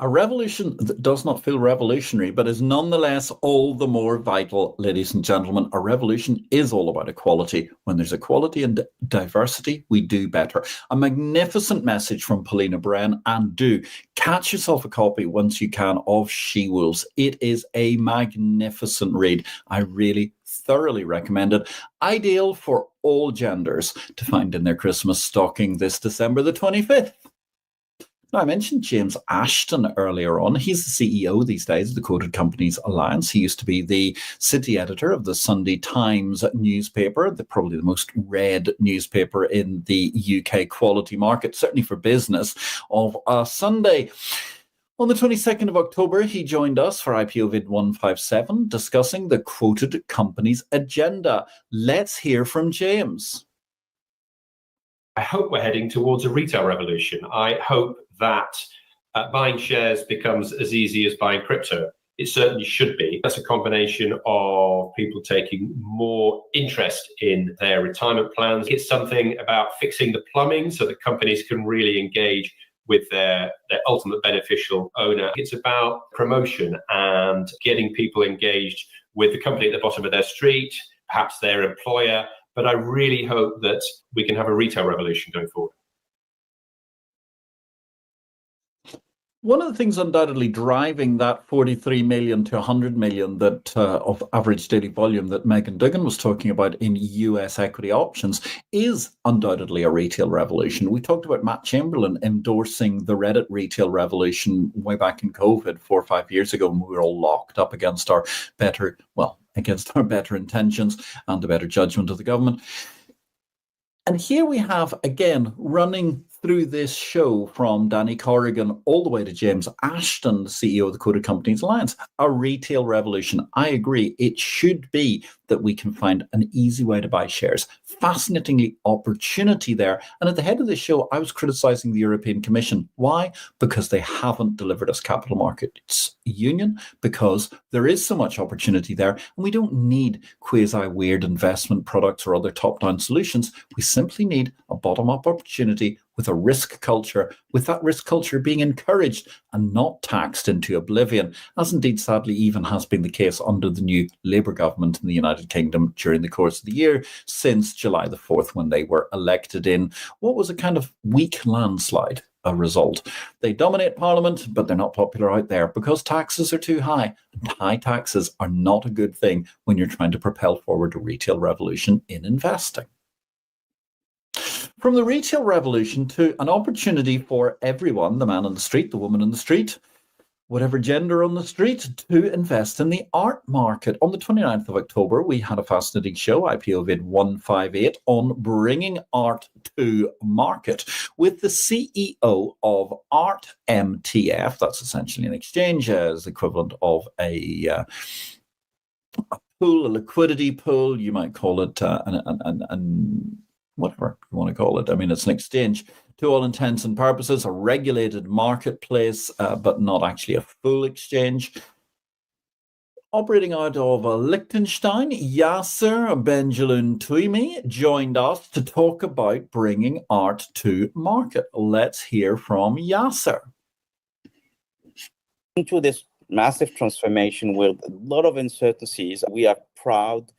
A revolution that does not feel revolutionary, but is nonetheless all the more vital, ladies and gentlemen. A revolution is all about equality. When there's equality and diversity, we do better. A magnificent message from Paulina Buran, and do catch yourself a copy once you can of She-Wolves. It is a magnificent read. I really thoroughly recommend it. Ideal for all genders to find in their Christmas stocking this December the 25th. Now, I mentioned James Ashton earlier on. He's the CEO these days of the Quoted Companies Alliance. He used to be the city editor of the Sunday Times newspaper, probably the most read newspaper in the UK quality market, certainly for business, of a Sunday. On the 22nd of October, he joined us for IPO-VID 157, discussing the Quoted Companies agenda. Let's hear from James. I hope we're heading towards a retail revolution. I hope that buying shares becomes as easy as buying crypto. It certainly should be. That's a combination of people taking more interest in their retirement plans. It's something about fixing the plumbing so that companies can really engage with their ultimate beneficial owner. It's about promotion and getting people engaged with the company at the bottom of their street, perhaps their employer. But I really hope that we can have a retail revolution going forward. One of the things undoubtedly driving that 43 million to 100 million that of average daily volume that Megan Duggan was talking about in US equity options is undoubtedly a retail revolution. We talked about Matt Chamberlain endorsing the Reddit retail revolution way back in COVID 4 or 5 years ago, when we were all locked up against our better intentions and the better judgment of the government. And here we have, again, running through this show from Danny Corrigan all the way to James Ashton, the CEO of the Quoted Companies Alliance, a retail revolution. I agree. It should be that we can find an easy way to buy shares. Fascinatingly, opportunity there. And at the head of the show, I was criticizing the European Commission. Why? Because they haven't delivered us capital markets union, because there is so much opportunity there. And we don't need quasi-weird investment products or other top-down solutions. We simply need a bottom-up opportunity with a risk culture, with that risk culture being encouraged and not taxed into oblivion, as indeed sadly even has been the case under the new Labour government in the United Kingdom during the course of the year since July the 4th, when they were elected in what was a kind of weak landslide a result. They dominate Parliament, but they're not popular out there because taxes are too high. And high taxes are not a good thing when you're trying to propel forward a retail revolution in investing. From the retail revolution to an opportunity for everyone, the man on the street, the woman on the street, whatever gender on the street, to invest in the art market. On the 29th of October, we had a fascinating show, IPO-VID 158, on bringing art to market with the CEO of Art MTF. That's essentially an exchange as equivalent of a pool, a liquidity pool. You might call it whatever you want to call it. I mean, it's an exchange to all intents and purposes, a regulated marketplace, but not actually a full exchange. Operating out of Liechtenstein, Yasser Benjeloun Tuimi joined us to talk about bringing art to market. Let's hear from Yasser. Into this massive transformation with a lot of uncertainties, we are proud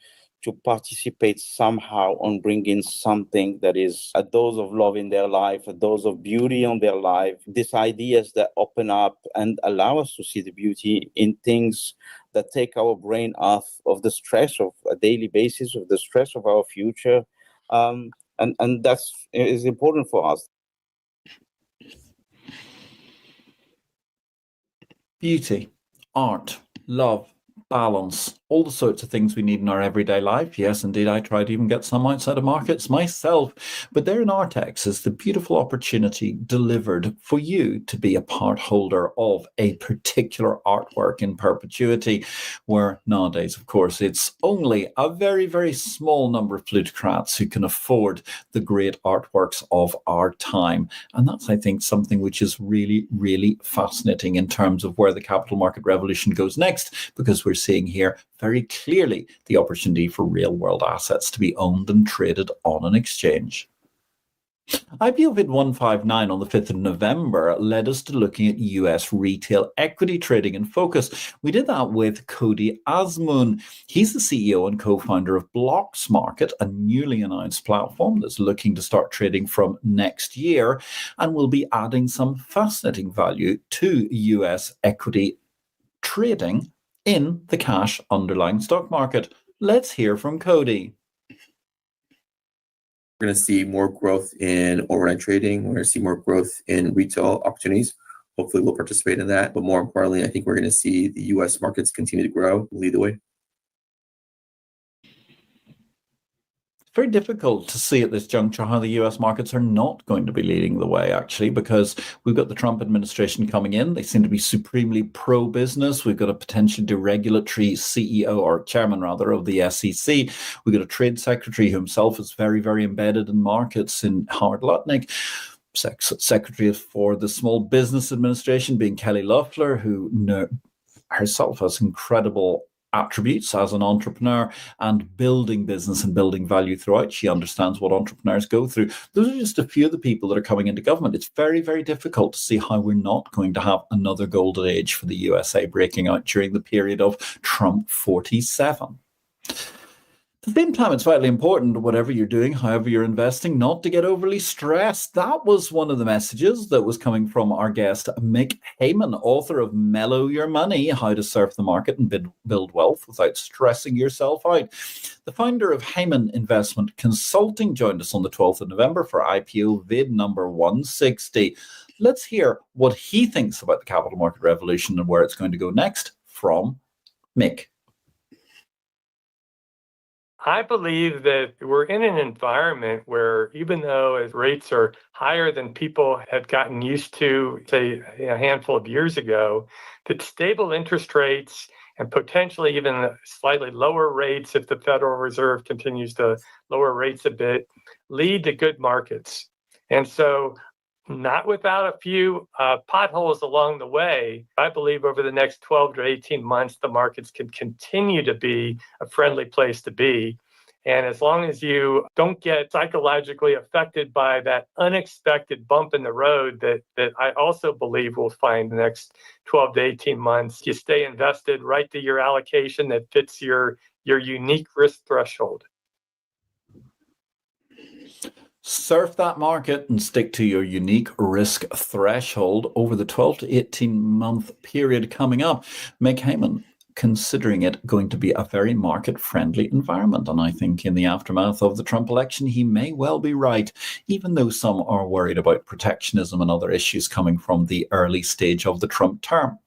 to participate somehow on bringing something that is a dose of love in their life, a dose of beauty on their life, these ideas that open up and allow us to see the beauty in things that take our brain off of the stress of a daily basis, of the stress of our future. And that's is important for us. Beauty, art, love, balance, all the sorts of things we need in our everyday life. Yes, indeed, I try to even get some outside of markets myself. But there in Artex is the beautiful opportunity delivered for you to be a part holder of a particular artwork in perpetuity, where nowadays, of course, it's only a very, very small number of plutocrats who can afford the great artworks of our time. And that's, I think, something which is really, really fascinating in terms of where the capital market revolution goes next, because we're seeing here very clearly the opportunity for real world assets to be owned and traded on an exchange. IPO-VID 159 on the 5th of November led us to looking at US retail equity trading in focus. We did that with Cody Asmoon. He's the CEO and co-founder of Blocks Market, a newly announced platform that's looking to start trading from next year and will be adding some fascinating value to US equity trading in the cash underlying stock market. Let's hear from Cody. We're going to see more growth in overnight trading. We're going to see more growth in retail opportunities. Hopefully we'll participate in that. But more importantly, I think we're going to see the US markets continue to grow, lead the way. Very difficult to see at this juncture how the US markets are not going to be leading the way, actually, because we've got the Trump administration coming in. They seem to be supremely pro-business. We've got a potentially deregulatory CEO, or chairman rather, of the SEC. We've got a trade secretary who himself is very, very embedded in markets in Howard Lutnick. Secretary for the Small Business Administration being Kelly Loeffler, who herself has incredible attributes as an entrepreneur and building business and building value throughout. She understands what entrepreneurs go through. Those are just a few of the people that are coming into government. It's very, very difficult to see how we're not going to have another golden age for the USA breaking out during the period of Trump 47. At the same time, it's vitally important, whatever you're doing, however you're investing, not to get overly stressed. That was one of the messages that was coming from our guest, Mick Heyman, author of Mellow Your Money, How to Surf the Market and Build Wealth Without Stressing Yourself Out. The founder of Heyman Investment Consulting joined us on the 12th of November for IPO-VID number 160. Let's hear what he thinks about the capital market revolution and where it's going to go next from Mick. I believe that we're in an environment where even though rates are higher than people had gotten used to, say, a handful of years ago, that stable interest rates and potentially even slightly lower rates if the Federal Reserve continues to lower rates a bit lead to good markets. And so not without a few potholes along the way, I believe over the next 12 to 18 months, the markets can continue to be a friendly place to be. And as long as you don't get psychologically affected by that unexpected bump in the road that I also believe we'll find the next 12 to 18 months, you stay invested right to your allocation that fits your unique risk threshold. Surf that market and stick to your unique risk threshold over the 12 to 18 month period coming up. Mick Heyman considering it going to be a very market-friendly environment. And I think in the aftermath of the Trump election, he may well be right, even though some are worried about protectionism and other issues coming from the early stage of the Trump term.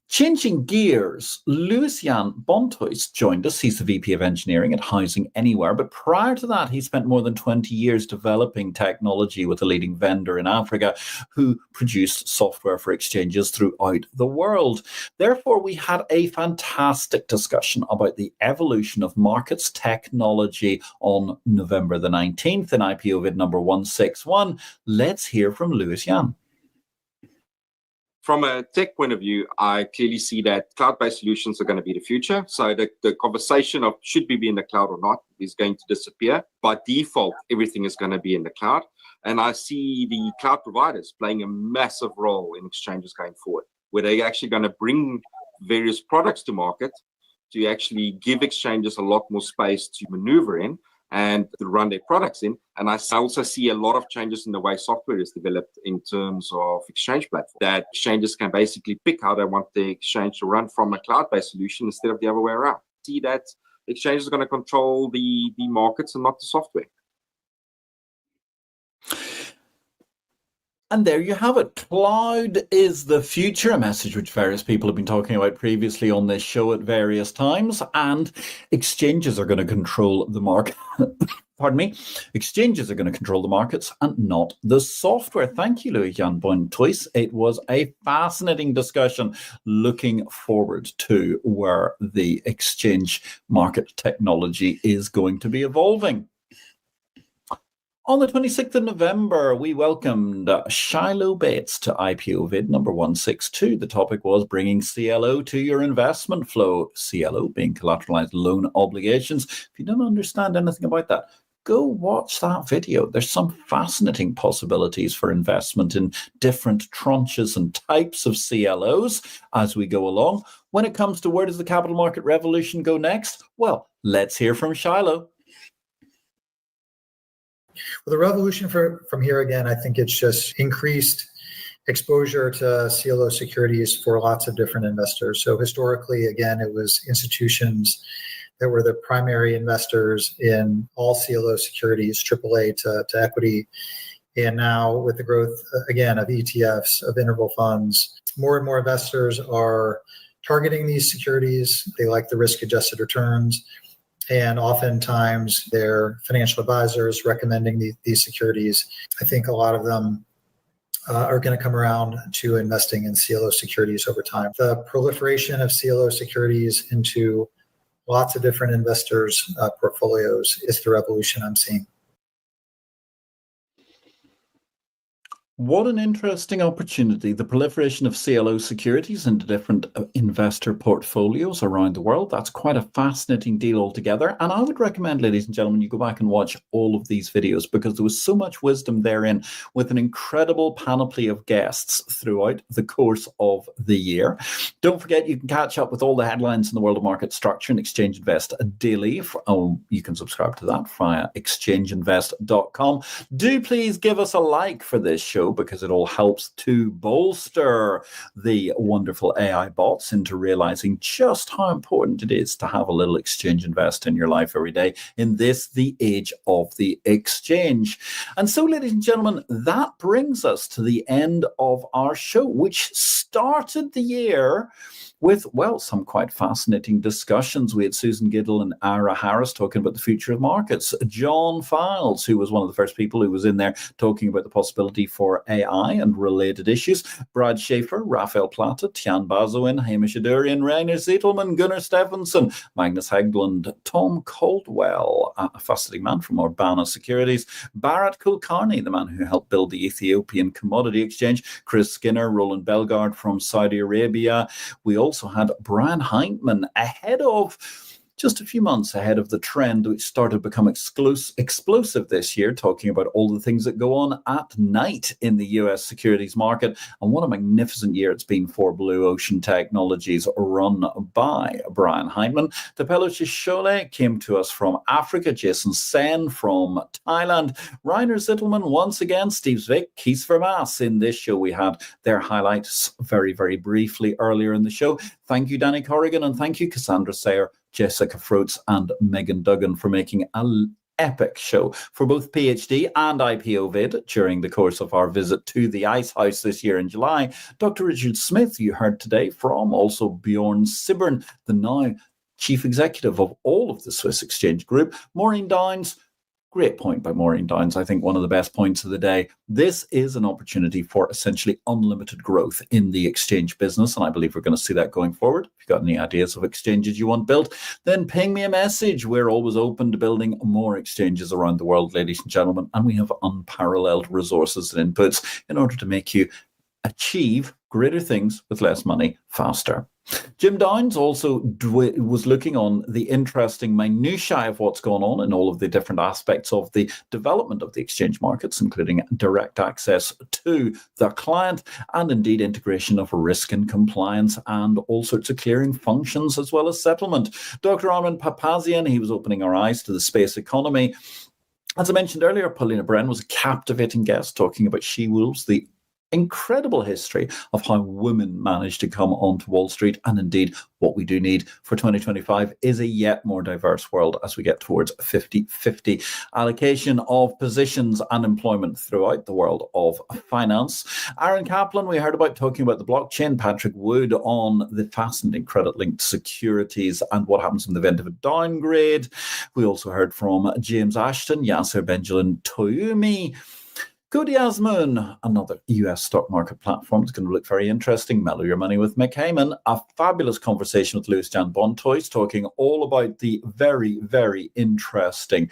Changing gears, Louis-Jan Bontois joined us. He's the VP of Engineering at Housing Anywhere. But prior to that, he spent more than 20 years developing technology with a leading vendor in Africa who produced software for exchanges throughout the world. Therefore, we had a fantastic discussion about the evolution of markets technology on November the 19th in IPO-VID number 161. Let's hear from Louis-Jan. From a tech point of view, I clearly see that cloud-based solutions are going to be the future. So the conversation of should we be in the cloud or not is going to disappear. By default, everything is going to be in the cloud. And I see the cloud providers playing a massive role in exchanges going forward, where they're actually going to bring various products to market to actually give exchanges a lot more space to maneuver in and to run their products in. And I also see a lot of changes in the way software is developed in terms of exchange platforms, that exchanges can basically pick how they want the exchange to run from a cloud-based solution instead of the other way around. See that exchanges are going to control the markets and not the software. And there you have it. Cloud is the future, a message which various people have been talking about previously on this show at various times. And exchanges are going to control the market. Pardon me. Exchanges are going to control the markets and not the software. Thank you, Louis-Jan Bontois. It was a fascinating discussion. Looking forward to where the exchange market technology is going to be evolving. On the 26th of November, we welcomed Shiloh Bates to IPO-VID number 162. The topic was bringing CLO to your investment flow. CLO being collateralized loan obligations. If you don't understand anything about that, go watch that video. There's some fascinating possibilities for investment in different tranches and types of CLOs as we go along. When it comes to where does the capital market revolution go next? Well, let's hear from Shiloh. Well, the revolution from here again, I think it's just increased exposure to CLO securities for lots of different investors. So historically, again, it was institutions that were the primary investors in all CLO securities, AAA to equity. And now with the growth, again, of ETFs, of interval funds, more and more investors are targeting these securities. They like the risk-adjusted returns. And oftentimes their financial advisors recommending these securities. I think a lot of them are going to come around to investing in CLO securities over time. The proliferation of CLO securities into lots of different investors' portfolios is the revolution I'm seeing. What an interesting opportunity. The proliferation of CLO securities into different investor portfolios around the world. That's quite a fascinating deal altogether. And I would recommend, ladies and gentlemen, you go back and watch all of these videos because there was so much wisdom therein with an incredible panoply of guests throughout the course of the year. Don't forget, you can catch up with all the headlines in the world of market structure and Exchange Invest daily. You can subscribe to that via exchangeinvest.com. Do please give us a like for this show, because it all helps to bolster the wonderful AI bots into realizing just how important it is to have a little Exchange Invest in your life every day in this, the age of the exchange. And so, ladies and gentlemen, that brings us to the end of our show, which started the year with, well, some quite fascinating discussions. We had Susan Giddle and Ira Harris talking about the future of markets. John Files, who was one of the first people who was in there talking about the possibility for AI and related issues. Brad Schaefer, Raphael Plata, Tian Bazoin, Hamish Adurian, Rainer Zietelman, Gunnar Stephenson, Magnus Hegland, Tom Caldwell, a fascinating man from Urbana Securities, Bharat Kulkarni, the man who helped build the Ethiopian Commodity Exchange, Chris Skinner, Roland Belgard from Saudi Arabia. We also had Brian Heintman just a few months ahead of the trend which started to become explosive this year, talking about all the things that go on at night in the US securities market. And what a magnificent year it's been for Blue Ocean Technologies, run by Brian Heintman. Tapelo Chishole came to us from Africa, Jason Sen from Thailand, Rainer Zittelman once again, Steve Zwick, Keith Vermaas. In this show, we had their highlights very, very briefly earlier in the show. Thank you, Danny Corrigan, and thank you, Cassandra Sayer, Jessica Fruits, and Megan Duggan for making an epic show for both PhD and IPO-VID during the course of our visit to the Ice House this year in July. Dr. Richard Smith, you heard today from, also Bjorn Sibern, the now chief executive of all of the Swiss Exchange Group. Maureen Downs, great point by Maureen Downs. I think one of the best points of the day. This is an opportunity for essentially unlimited growth in the exchange business, and I believe we're going to see that going forward. If you've got any ideas of exchanges you want built, then ping me a message. We're always open to building more exchanges around the world, ladies and gentlemen, and we have unparalleled resources and inputs in order to make you achieve greater things with less money faster. Jim Downs also was looking on the interesting minutiae of what's going on in all of the different aspects of the development of the exchange markets, including direct access to the client and indeed integration of risk and compliance and all sorts of clearing functions as well as settlement. Dr. Armin Papazian, he was opening our eyes to the space economy. As I mentioned earlier, Paulina Bren was a captivating guest talking about she-wolves, the incredible history of how women managed to come onto Wall Street, and indeed what we do need for 2025 is a yet more diverse world as we get towards a 50-50 allocation of positions and employment throughout the world of finance. Aaron Kaplan, we heard about talking about the blockchain. Patrick Wood on the fascinating credit-linked securities and what happens in the event of a downgrade. We also heard from James Ashton, Yasser Benjamin Toyoumi, Cody Asmoon, another US stock market platform. It's going to look very interesting. Mellow Your Money with Mick Heyman. A fabulous conversation with Louis Jan Bontois, talking all about the very, very interesting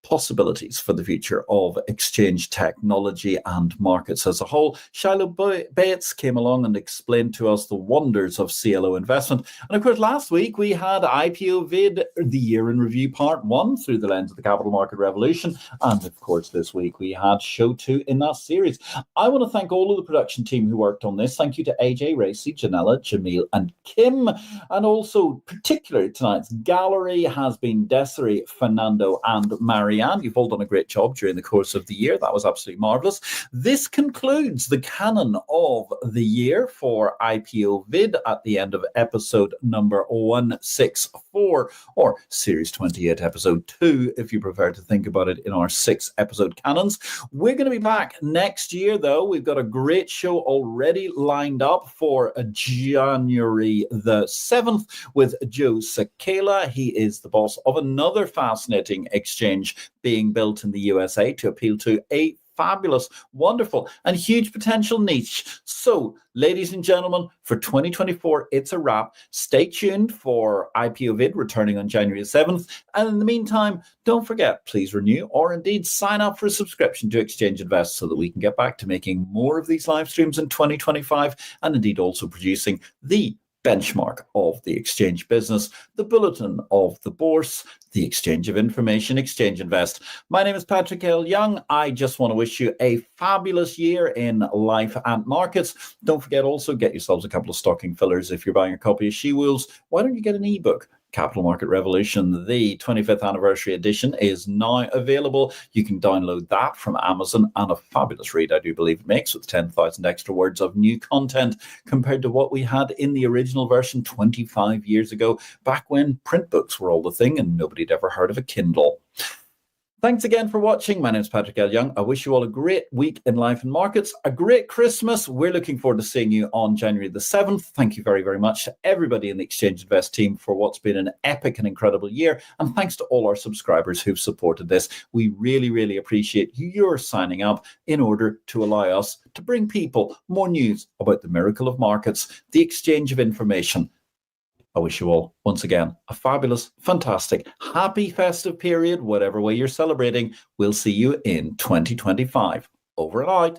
possibilities for the future of exchange technology and markets as a whole. Shiloh Bates came along and explained to us the wonders of CLO investment. And of course, last week we had IPO-VID, the year in review part 1 through the lens of the capital market revolution. And of course, this week we had show 2 in that series. I want to thank all of the production team who worked on this. Thank you to AJ, Racy, Janella, Jamil, and Kim. And also, particularly tonight's gallery has been Desiree, Fernando, and Marianne. You've all done a great job during the course of the year. That was absolutely marvelous. This concludes the canon of the year for IPO-VID at the end of episode number 164, or series 28, episode 2, if you prefer to think about it in our 6 episode canons. We're going to be back next year, though. We've got a great show already lined up for January the 7th with Joe Sakela. He is the boss of another fascinating exchange being built in the USA to appeal to a fabulous, wonderful, and huge potential niche. So, ladies and gentlemen, for 2024, it's a wrap. Stay tuned for IPO-VID returning on January 7th. And in the meantime, don't forget, please renew or indeed sign up for a subscription to Exchange Invest so that we can get back to making more of these live streams in 2025 and indeed also producing the benchmark of the exchange business, the bulletin of the bourse, the exchange of information, Exchange Invest. My name is Patrick L. Young. I just want to wish you a fabulous year in life and markets. Don't forget also, get yourselves a couple of stocking fillers if you're buying a copy of She Wolves. Why don't you get an ebook? Capital Market Revolution, the 25th anniversary edition, is now available. You can download that from Amazon, and a fabulous read, I do believe it makes, with 10,000 extra words of new content compared to what we had in the original version 25 years ago, back when print books were all the thing and nobody had ever heard of a Kindle. Thanks again for watching. My name is Patrick L. Young. I wish you all a great week in life and markets, a great Christmas. We're looking forward to seeing you on January the 7th. Thank you very, very much to everybody in the Exchange Invest team for what's been an epic and incredible year. And thanks to all our subscribers who've supported this. We really, really appreciate your signing up in order to allow us to bring people more news about the miracle of markets, the exchange of information. I wish you all, once again, a fabulous, fantastic, happy festive period, whatever way you're celebrating. We'll see you in 2025. Over and out.